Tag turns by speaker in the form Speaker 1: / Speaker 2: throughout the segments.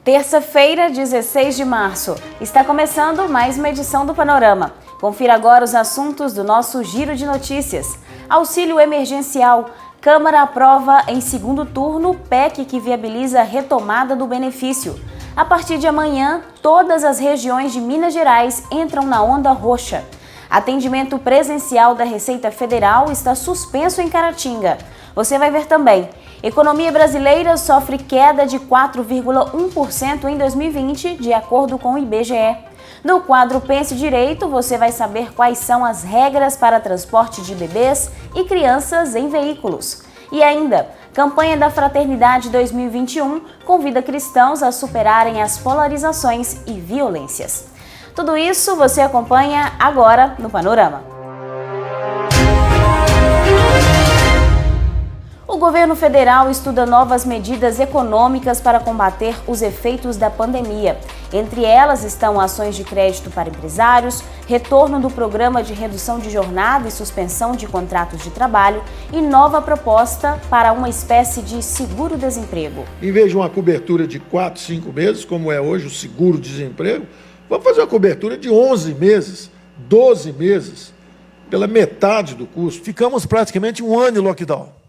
Speaker 1: Terça-feira, 16 de março. Está começando mais uma edição do Panorama. Confira agora os assuntos do nosso Giro de Notícias. Auxílio emergencial. Câmara aprova em segundo turno PEC que viabiliza a retomada do benefício. A partir de amanhã, todas as regiões de Minas Gerais entram na onda roxa. Atendimento presencial da Receita Federal está suspenso em Caratinga. Você vai ver também. Economia brasileira sofre queda de 4,1% em 2020, de acordo com o IBGE. No quadro Pense Direito, você vai saber quais são as regras para transporte de bebês e crianças em veículos. E ainda, campanha da Fraternidade 2021 convida cristãos a superarem as polarizações e violências. Tudo isso você acompanha agora no Panorama. O governo federal estuda novas medidas econômicas para combater os efeitos da pandemia. Entre elas estão ações de crédito para empresários, retorno do programa de redução de jornada e suspensão de contratos de trabalho e nova proposta para uma espécie de seguro-desemprego.
Speaker 2: Em vez de uma cobertura de 4, 5 meses, como é hoje o seguro-desemprego, vamos fazer uma cobertura de 11 meses, 12 meses, pela metade do custo. Ficamos praticamente um ano em lockdown.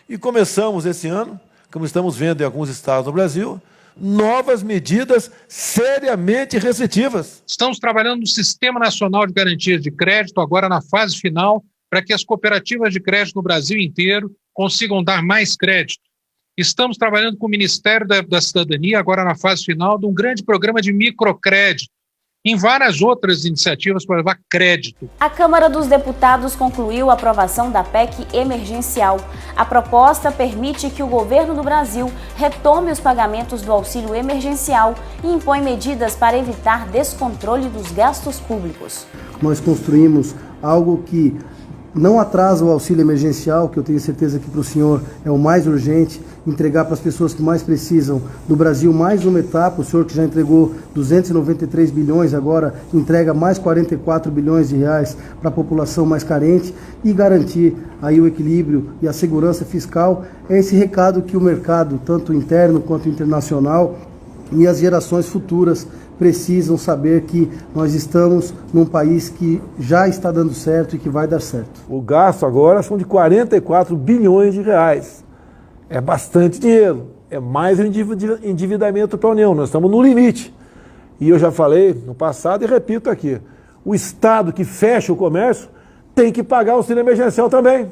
Speaker 2: E começamos esse ano, como estamos vendo em alguns estados do Brasil, novas medidas seriamente restritivas.
Speaker 3: Estamos trabalhando no Sistema Nacional de Garantias de Crédito, agora na fase final, para que as cooperativas de crédito no Brasil inteiro consigam dar mais crédito. Estamos trabalhando com o Ministério da Cidadania, agora na fase final, de um grande programa de microcrédito, em várias outras iniciativas para levar crédito.
Speaker 1: A Câmara dos Deputados concluiu a aprovação da PEC emergencial. A proposta permite que o governo do Brasil retome os pagamentos do auxílio emergencial e impõe medidas para evitar descontrole dos gastos públicos.
Speaker 4: Nós construímos algo que não atrasa o auxílio emergencial, que eu tenho certeza que para o senhor é o mais urgente, entregar para as pessoas que mais precisam do Brasil mais uma etapa. O senhor que já entregou 293 bilhões, agora entrega mais 44 bilhões de reais para a população mais carente e garantir aí o equilíbrio e a segurança fiscal. É esse recado que o mercado, tanto interno quanto internacional, e as gerações futuras precisam saber que nós estamos num país que já está dando certo e que vai dar certo.
Speaker 5: O gasto agora são de 44 bilhões de reais. É bastante dinheiro, é mais endividamento para a União, nós estamos no limite. E eu já falei no passado e repito aqui, o Estado que fecha o comércio tem que pagar o auxílio emergencial também.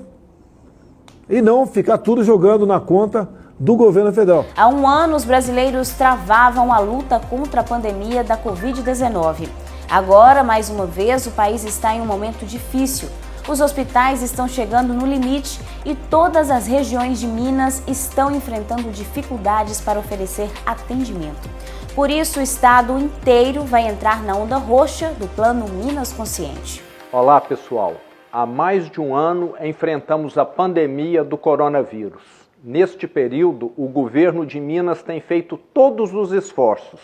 Speaker 5: E não ficar tudo jogando na conta do governo federal.
Speaker 1: Há um ano, os brasileiros travavam a luta contra a pandemia da Covid-19. Agora, mais uma vez, o país está em um momento difícil. Os hospitais estão chegando no limite e todas as regiões de Minas estão enfrentando dificuldades para oferecer atendimento. Por isso, o estado inteiro vai entrar na onda roxa do Plano Minas Consciente.
Speaker 6: Olá, pessoal. Há mais de um ano enfrentamos a pandemia do coronavírus. Neste período, o governo de Minas tem feito todos os esforços.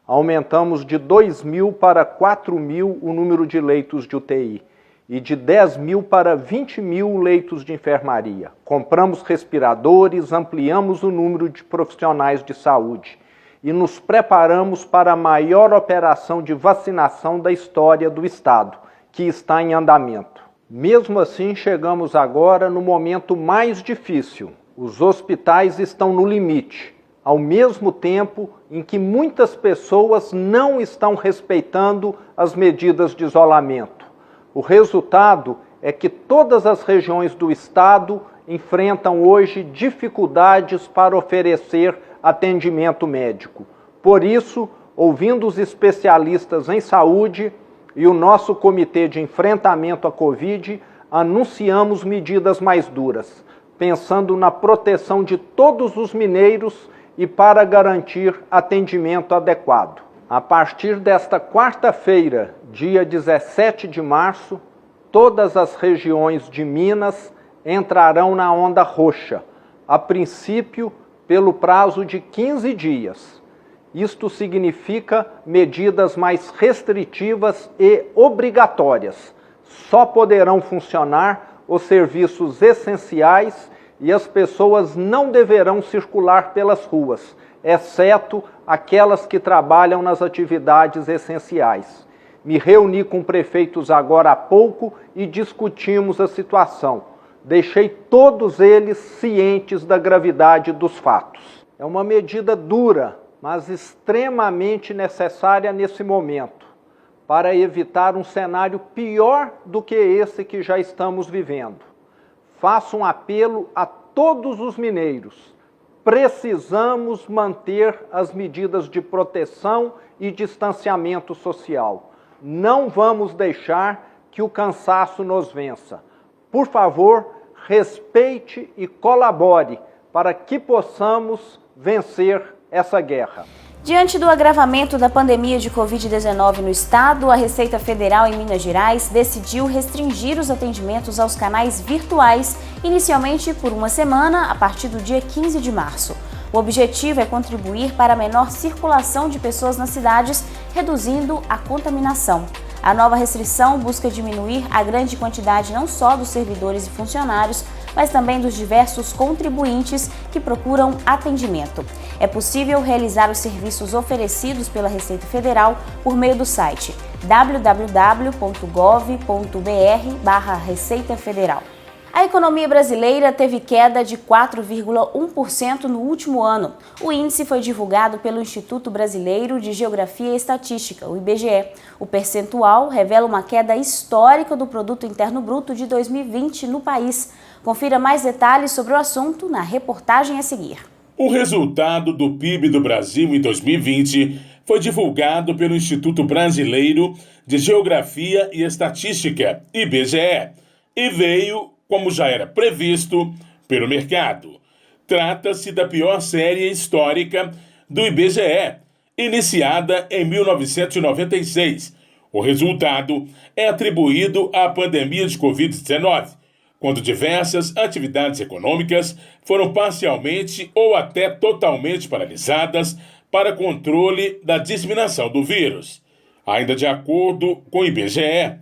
Speaker 6: Aumentamos de 2.000 para 4.000 o número de leitos de UTI e de 10.000 para 20.000 leitos de enfermaria. Compramos respiradores, ampliamos o número de profissionais de saúde e nos preparamos para a maior operação de vacinação da história do Estado, que está em andamento. Mesmo assim, chegamos agora no momento mais difícil. Os hospitais estão no limite, ao mesmo tempo em que muitas pessoas não estão respeitando as medidas de isolamento. O resultado é que todas as regiões do estado enfrentam hoje dificuldades para oferecer atendimento médico. Por isso, ouvindo os especialistas em saúde e o nosso Comitê de Enfrentamento à Covid, anunciamos medidas mais duras, pensando na proteção de todos os mineiros e para garantir atendimento adequado. A partir desta quarta-feira, dia 17 de março, todas as regiões de Minas entrarão na onda roxa, a princípio pelo prazo de 15 dias. Isto significa medidas mais restritivas e obrigatórias. Só poderão funcionar os serviços essenciais e as pessoas não deverão circular pelas ruas, exceto aquelas que trabalham nas atividades essenciais. Me reuni com prefeitos agora há pouco e discutimos a situação. Deixei todos eles cientes da gravidade dos fatos. É uma medida dura, mas extremamente necessária nesse momento, para evitar um cenário pior do que esse que já estamos vivendo. Faço um apelo a todos os mineiros. Precisamos manter as medidas de proteção e distanciamento social. Não vamos deixar que o cansaço nos vença. Por favor, respeite e colabore para que possamos vencer essa guerra.
Speaker 1: Diante do agravamento da pandemia de Covid-19 no estado, a Receita Federal em Minas Gerais decidiu restringir os atendimentos aos canais virtuais, inicialmente por uma semana, a partir do dia 15 de março. O objetivo é contribuir para a menor circulação de pessoas nas cidades, reduzindo a contaminação. A nova restrição busca diminuir a grande quantidade não só dos servidores e funcionários, mas também dos diversos contribuintes que procuram atendimento. É possível realizar os serviços oferecidos pela Receita Federal por meio do site www.gov.br/Receita Federal. A economia brasileira teve queda de 4,1% no último ano. O índice foi divulgado pelo Instituto Brasileiro de Geografia e Estatística, o IBGE. O percentual revela uma queda histórica do Produto Interno Bruto de 2020 no país. Confira mais detalhes sobre o assunto na reportagem a seguir.
Speaker 7: O resultado do PIB do Brasil em 2020 foi divulgado pelo Instituto Brasileiro de Geografia e Estatística, IBGE, e veio, como já era previsto, pelo mercado. Trata-se da pior série histórica do IBGE, iniciada em 1996. O resultado é atribuído à pandemia de Covid-19, quando diversas atividades econômicas foram parcialmente ou até totalmente paralisadas para controle da disseminação do vírus. Ainda de acordo com o IBGE,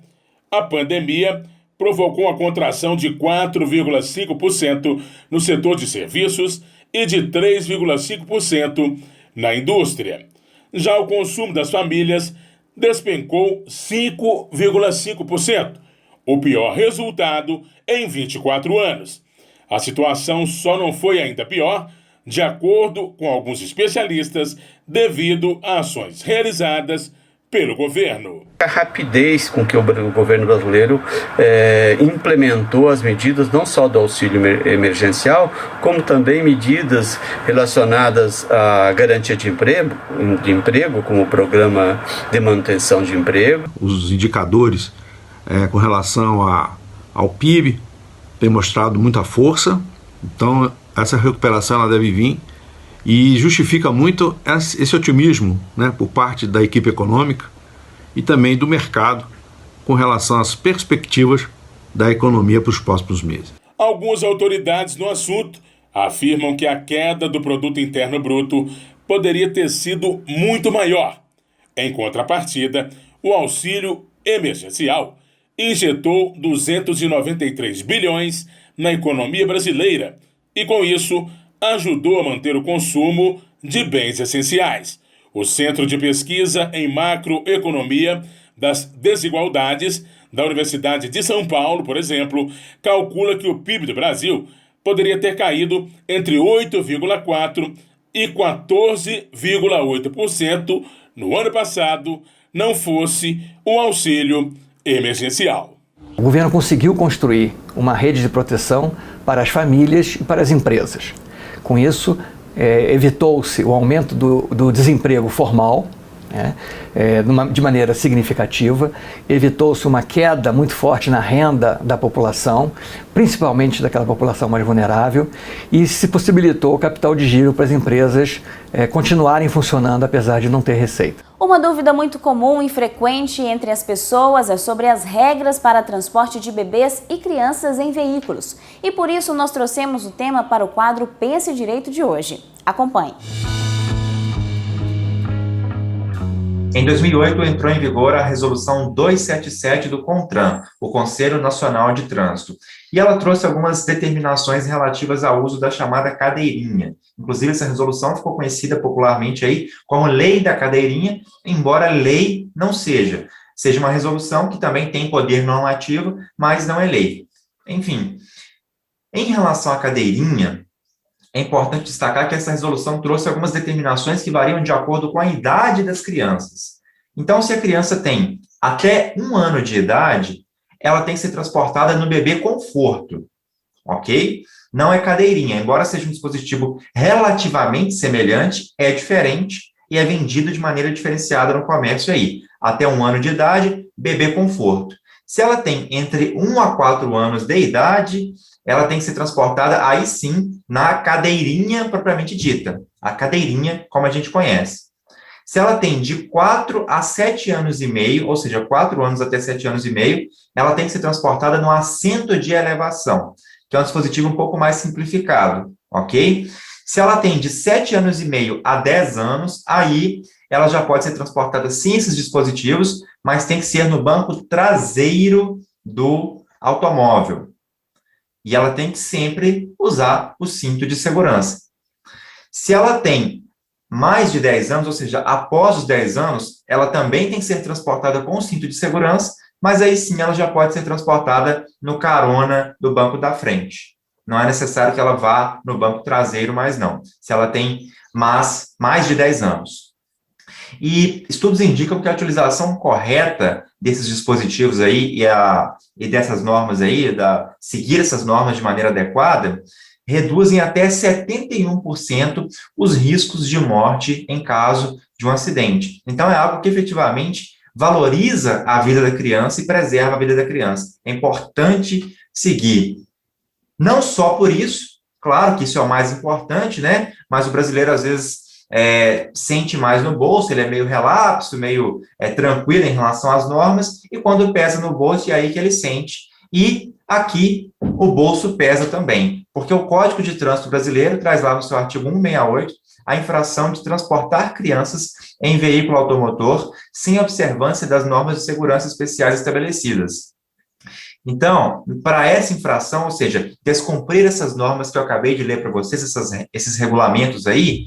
Speaker 7: a pandemia provocou uma contração de 4,5% no setor de serviços e de 3,5% na indústria. Já o consumo das famílias despencou 5,5%, o pior resultado em 24 anos. A situação só não foi ainda pior, de acordo com alguns especialistas, devido a ações realizadas pelo governo.
Speaker 8: A rapidez com que o governo brasileiro implementou as medidas não só do auxílio emergencial, como também medidas relacionadas à garantia de emprego, como o programa de manutenção de emprego.
Speaker 9: Os indicadores com relação ao PIB têm mostrado muita força, então essa recuperação ela deve vir e justifica muito esse otimismo, né, por parte da equipe econômica e também do mercado com relação às perspectivas da economia para os próximos meses.
Speaker 7: Algumas autoridades no assunto afirmam que a queda do Produto Interno Bruto poderia ter sido muito maior. Em contrapartida, o auxílio emergencial injetou 293 bilhões na economia brasileira e, com isso, ajudou a manter o consumo de bens essenciais. O Centro de Pesquisa em Macroeconomia das Desigualdades da Universidade de São Paulo, por exemplo, calcula que o PIB do Brasil poderia ter caído entre 8,4% e 14,8% no ano passado, não fosse o auxílio emergencial.
Speaker 10: O governo conseguiu construir uma rede de proteção para as famílias e para as empresas. Com isso, evitou-se o aumento do desemprego formal, de maneira significativa, evitou-se uma queda muito forte na renda da população, principalmente daquela população mais vulnerável, e se possibilitou o capital de giro para as empresas continuarem funcionando apesar de não ter receita.
Speaker 1: Uma dúvida muito comum e frequente entre as pessoas é sobre as regras para transporte de bebês e crianças em veículos. E por isso nós trouxemos o tema para o quadro Pense Direito de hoje. Acompanhe.
Speaker 11: Em 2008, entrou em vigor a Resolução 277 do CONTRAN, o Conselho Nacional de Trânsito, e ela trouxe algumas determinações relativas ao uso da chamada cadeirinha. Inclusive, essa resolução ficou conhecida popularmente aí como Lei da Cadeirinha, embora lei não seja. Seja uma resolução que também tem poder normativo, mas não é lei. Enfim, em relação à cadeirinha, é importante destacar que essa resolução trouxe algumas determinações que variam de acordo com a idade das crianças. Então, se a criança tem até 1 ano de idade, ela tem que ser transportada no bebê conforto, ok? Não é cadeirinha, embora seja um dispositivo relativamente semelhante, é diferente e é vendido de maneira diferenciada no comércio aí. Até 1 ano de idade, bebê conforto. Se ela tem entre 1 a 4 anos de idade, ela tem que ser transportada, aí sim, na cadeirinha propriamente dita. A cadeirinha, como a gente conhece. Se ela tem de 4 a 7 anos e meio, ou seja, 4 anos até 7 anos e meio, ela tem que ser transportada no assento de elevação, que é um dispositivo um pouco mais simplificado, ok? Se ela tem de 7 anos e meio a 10 anos, aí ela já pode ser transportada sim, esses dispositivos, mas tem que ser no banco traseiro do automóvel. E ela tem que sempre usar o cinto de segurança. Se ela tem mais de 10 anos, ou seja, após os 10 anos, ela também tem que ser transportada com o cinto de segurança, mas aí sim ela já pode ser transportada no carona do banco da frente. Não é necessário que ela vá no banco traseiro, mas não. Se ela tem mais de 10 anos. E estudos indicam que a utilização correta desses dispositivos aí e dessas normas aí, seguir essas normas de maneira adequada, reduzem até 71% os riscos de morte em caso de um acidente. Então, é algo que efetivamente valoriza a vida da criança e preserva a vida da criança. É importante seguir. Não só por isso, claro que isso é o mais importante, né? Mas o brasileiro, às vezes, sente mais no bolso, ele é meio relapso, meio tranquilo em relação às normas, e quando pesa no bolso, é aí que ele sente. E aqui o bolso pesa também, porque o Código de Trânsito Brasileiro traz lá no seu artigo 168 a infração de transportar crianças em veículo automotor sem observância das normas de segurança especiais estabelecidas. Então, para essa infração, ou seja, descumprir essas normas que eu acabei de ler para vocês, esses regulamentos aí,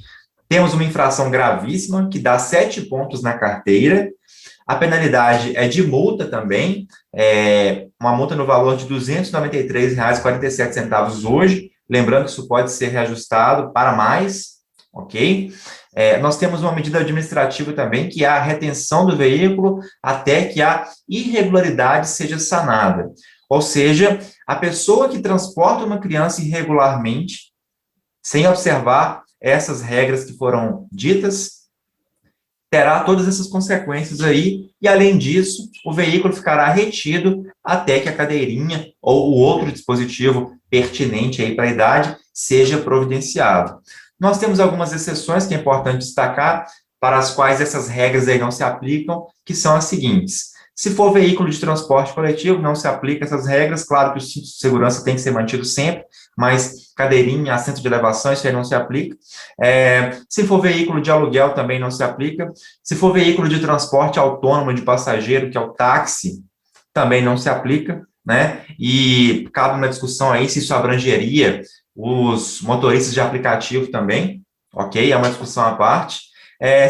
Speaker 11: temos uma infração gravíssima, que dá 7 pontos na carteira. A penalidade é de multa também, uma multa no valor de R$ 293,47 hoje, lembrando que isso pode ser reajustado para mais, ok? Nós temos uma medida administrativa também, que é a retenção do veículo até que a irregularidade seja sanada. Ou seja, a pessoa que transporta uma criança irregularmente, sem observar essas regras que foram ditas, terá todas essas consequências aí, e além disso, o veículo ficará retido até que a cadeirinha ou o outro dispositivo pertinente aí para a idade seja providenciado. Nós temos algumas exceções que é importante destacar, para as quais essas regras aí não se aplicam, que são as seguintes. Se for veículo de transporte coletivo, não se aplica essas regras, claro que o cinto de segurança tem que ser mantido sempre, mas cadeirinha, assento de elevação, isso aí não se aplica. Se for veículo de aluguel, também não se aplica. Se for veículo de transporte autônomo de passageiro, que é o táxi, também não se aplica, né? E cabe uma discussão aí se isso abrangeria os motoristas de aplicativo também, ok? É uma discussão à parte.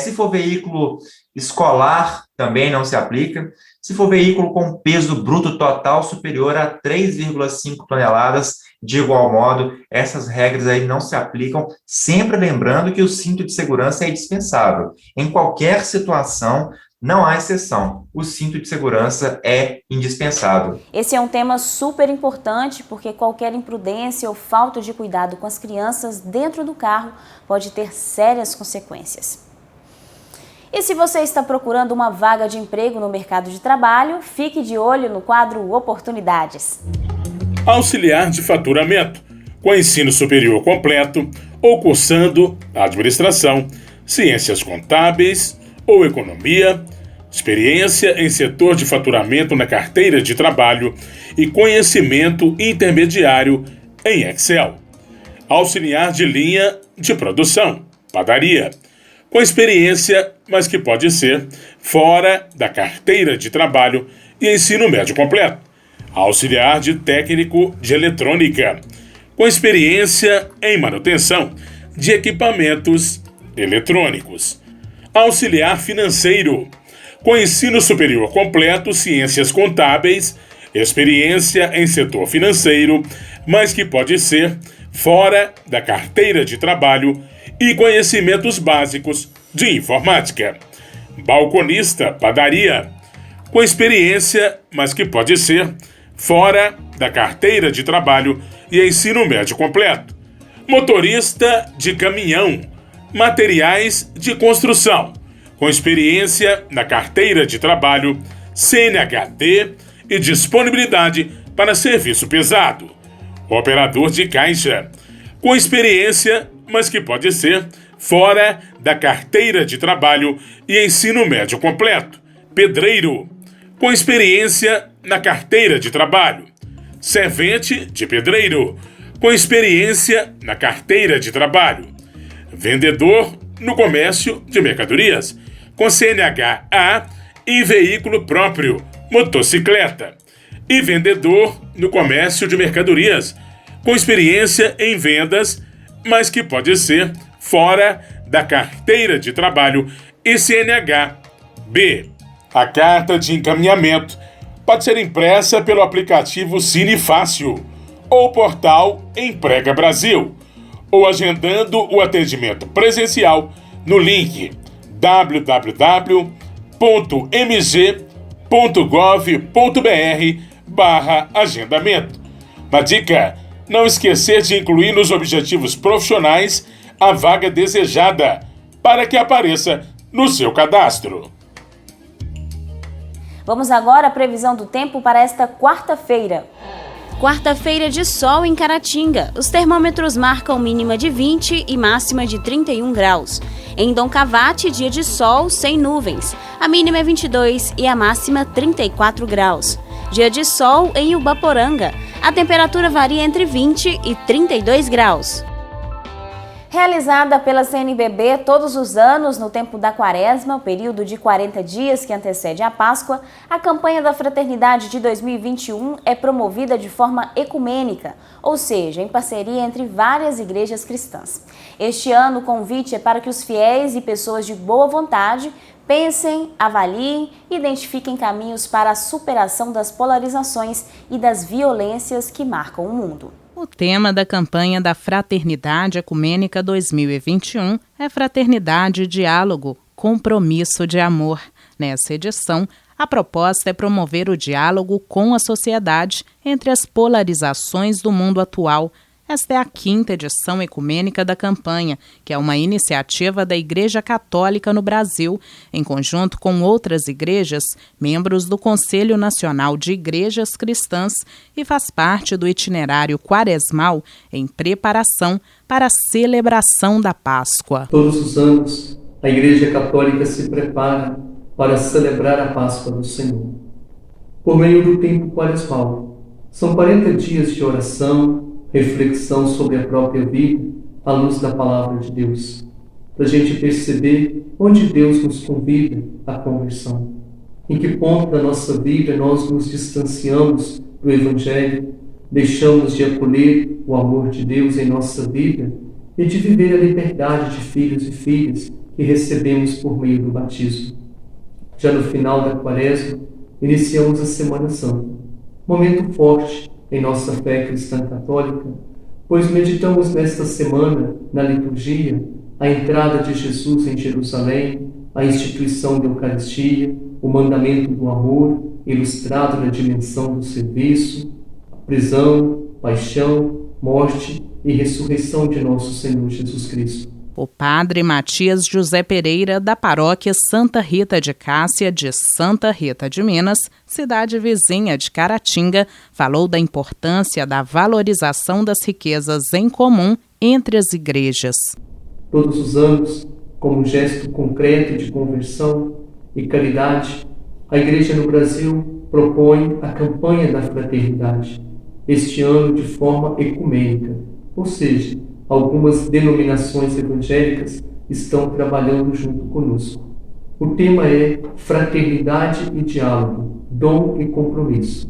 Speaker 11: Se for veículo escolar, também não se aplica. Se for veículo com peso bruto total superior a 3,5 toneladas, de igual modo, essas regras aí não se aplicam, sempre lembrando que o cinto de segurança é indispensável. Em qualquer situação, não há exceção. O cinto de segurança é indispensável.
Speaker 1: Esse é um tema super importante, porque qualquer imprudência ou falta de cuidado com as crianças dentro do carro pode ter sérias consequências. E se você está procurando uma vaga de emprego no mercado de trabalho, fique de olho no quadro Oportunidades.
Speaker 7: Auxiliar de faturamento, com ensino superior completo ou cursando administração, ciências contábeis ou economia, experiência em setor de faturamento na carteira de trabalho e conhecimento intermediário em Excel. Auxiliar de linha de produção, padaria, com experiência, mas que pode ser fora da carteira de trabalho e ensino médio completo. Auxiliar de técnico de eletrônica, com experiência em manutenção de equipamentos eletrônicos. Auxiliar financeiro, com ensino superior completo, ciências contábeis, experiência em setor financeiro, mas que pode ser fora da carteira de trabalho e conhecimentos básicos de informática. Balconista, padaria, com experiência, mas que pode ser fora da carteira de trabalho e ensino médio completo. Motorista de caminhão, materiais de construção, com experiência na carteira de trabalho, CNHD e disponibilidade para serviço pesado. Operador de caixa, com experiência, mas que pode ser fora da carteira de trabalho e ensino médio completo. Pedreiro, com experiência na carteira de trabalho. Servente de pedreiro, com experiência na carteira de trabalho. Vendedor no comércio de mercadorias, com CNH-A e veículo próprio, motocicleta. E vendedor no comércio de mercadorias, com experiência em vendas, mas que pode ser fora da carteira de trabalho e CNH-B. A carta de encaminhamento pode ser impressa pelo aplicativo Cine Fácil ou portal Emprega Brasil, ou agendando o atendimento presencial no link www.mg.gov.br/agendamento. Uma dica: não esquecer de incluir nos objetivos profissionais a vaga desejada, para que apareça no seu cadastro.
Speaker 1: Vamos agora à previsão do tempo para esta quarta-feira. Quarta-feira de sol em Caratinga. Os termômetros marcam mínima de 20 e máxima de 31 graus. Em Dom Cavate, dia de sol sem nuvens. A mínima é 22 e a máxima 34 graus. Dia de sol em Ubaporanga. A temperatura varia entre 20 e 32 graus. Realizada pela CNBB todos os anos no tempo da Quaresma, o período de 40 dias que antecede a Páscoa, a campanha da Fraternidade de 2021 é promovida de forma ecumênica, ou seja, em parceria entre várias igrejas cristãs. Este ano o convite é para que os fiéis e pessoas de boa vontade pensem, avaliem e identifiquem caminhos para a superação das polarizações e das violências que marcam o mundo.
Speaker 12: O tema da campanha da Fraternidade Ecumênica 2021 é Fraternidade, Diálogo, Compromisso de Amor. Nessa edição, a proposta é promover o diálogo com a sociedade entre as polarizações do mundo atual. Esta é a 5ª edição ecumênica da campanha, que é uma iniciativa da Igreja Católica no Brasil, em conjunto com outras igrejas, membros do Conselho Nacional de Igrejas Cristãs, e faz parte do itinerário quaresmal em preparação para a celebração da Páscoa.
Speaker 13: Todos os anos, a Igreja Católica se prepara para celebrar a Páscoa do Senhor. Por meio do tempo quaresmal, são 40 dias de oração, reflexão sobre a própria vida à luz da Palavra de Deus, para a gente perceber onde Deus nos convida à conversão, em que ponto da nossa vida nós nos distanciamos do Evangelho, deixamos de acolher o amor de Deus em nossa vida e de viver a liberdade de filhos e filhas que recebemos por meio do batismo. Já no final da Quaresma, iniciamos a Semana Santa, momento forte em nossa fé cristã católica, pois meditamos nesta semana, na liturgia, a entrada de Jesus em Jerusalém, a instituição da Eucaristia, o mandamento do amor, ilustrado na dimensão do serviço, a prisão, paixão, morte e ressurreição de nosso Senhor Jesus Cristo.
Speaker 12: O padre Matias José Pereira, da paróquia Santa Rita de Cássia, de Santa Rita de Minas, cidade vizinha de Caratinga, falou da importância da valorização das riquezas em comum entre as igrejas.
Speaker 13: Todos os anos, como gesto concreto de conversão e caridade, a Igreja no Brasil propõe a campanha da fraternidade, este ano de forma ecumênica, ou seja, algumas denominações evangélicas estão trabalhando junto conosco. O tema é Fraternidade e Diálogo, Dom e Compromisso.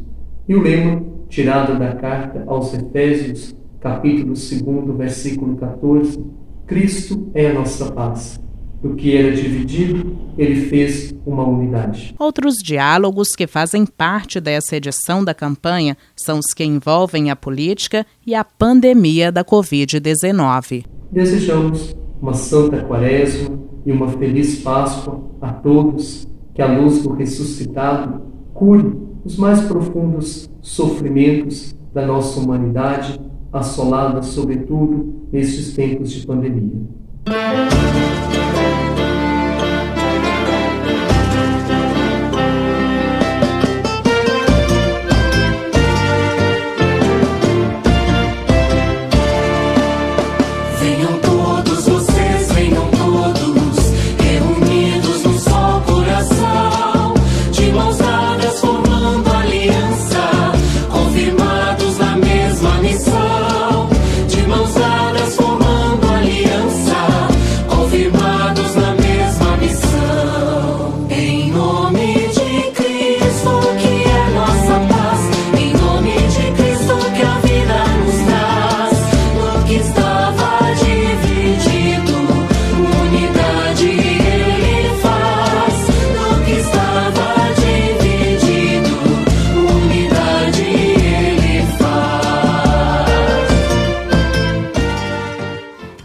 Speaker 13: E o lema, tirado da carta aos Efésios, capítulo 2, versículo 14, Cristo é a nossa paz. Do que era dividido, ele fez uma unidade.
Speaker 12: Outros diálogos que fazem parte dessa edição da campanha são os que envolvem a política e a pandemia da Covid-19.
Speaker 13: Desejamos uma santa quaresma e uma feliz Páscoa a todos, que a luz do ressuscitado cure os mais profundos sofrimentos da nossa humanidade, assolada sobretudo nestes tempos de pandemia.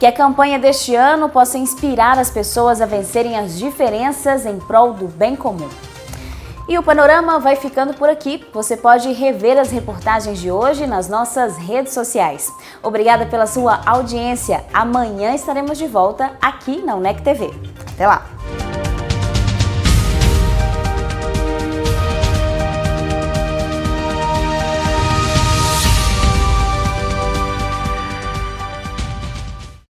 Speaker 1: Que a campanha deste ano possa inspirar as pessoas a vencerem as diferenças em prol do bem comum. E o Panorama vai ficando por aqui. Você pode rever as reportagens de hoje nas nossas redes sociais. Obrigada pela sua audiência. Amanhã estaremos de volta aqui na UNEC TV. Até lá!